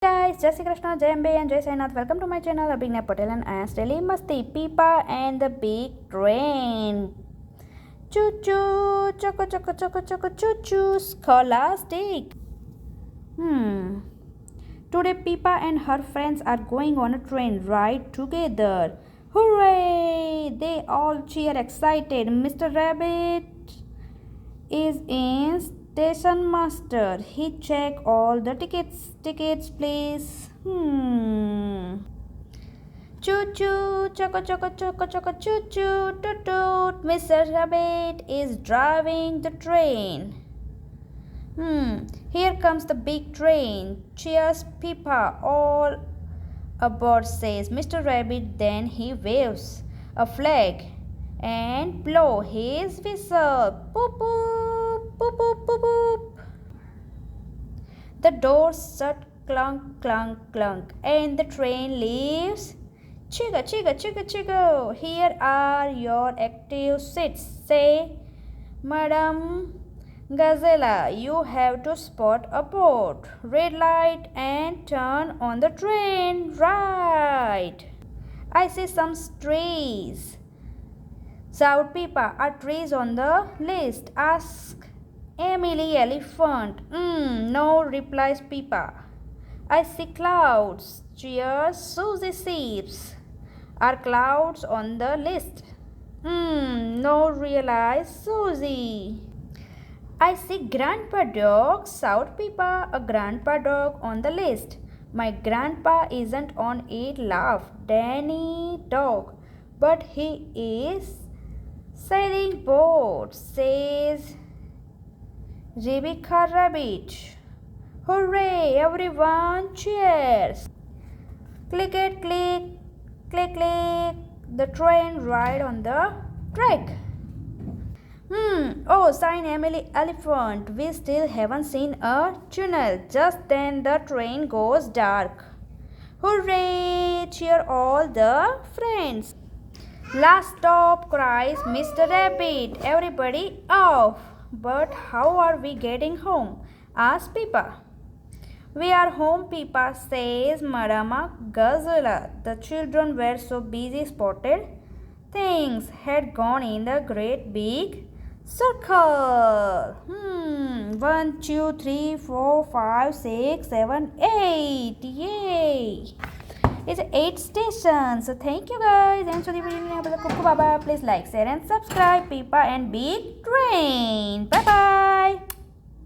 Guys, Jai Shri Krishna, Jai Ambe and Jai Sainath. Welcome to my channel Abhigna, Patel and Ayansh Daily Masti. Peppa and the Big Train. Choo choo, choco choco choco choco choo choo, scholastic. Today Peppa and her friends are going on a train ride together. Hooray! They all cheer excited. Mr. Rabbit is in station master. He check all the tickets. Tickets, please. Choo choo, choco choco choco choco choo choo, toot toot. Mr. Rabbit is driving the train. Here comes the big train. Cheers, Peppa. All aboard, says Mr. Rabbit. Then he waves a flag and blow his whistle. Boop boop, boop boop boop boop. The doors shut, clunk clunk clunk, and the train leaves. Chigga chigga chigga chigga. Here are your active seats, say Madam Gazella. You have to spot a boat. Red light and turn on the train. Right. I see some trees. Shout Peppa. Are trees on the list? Ask Emily Elephant. No, replies Peppa. I see clouds. Cheers Susie Sheeps. Are clouds on the list? No, realize Susie. I see Grandpa Dog. Shout Peppa. A Grandpa Dog on the list. My grandpa isn't on it, laugh Danny Dog. But he is sailing boat, says Rebecca Rabbit. Hooray, everyone, cheers. Click it, click, click, click. The train ride on the track. Oh, sign Emily Elephant. We still haven't seen a tunnel. Just then the train goes dark. Hooray! Cheer all the friends. Last stop, cries Mr. Rabbit. Everybody off. But how are we getting home? Asks Peppa. We are home, Peppa, says Madama Gazella. The children were so busy spotted. Things had gone in the great big circle. 1, 2, 3, 4, 5, 6, 7, 8. Yay! It's 8 stations. So thank you guys. And so the video, please like, share and subscribe. Peppa and Big Train. Bye bye.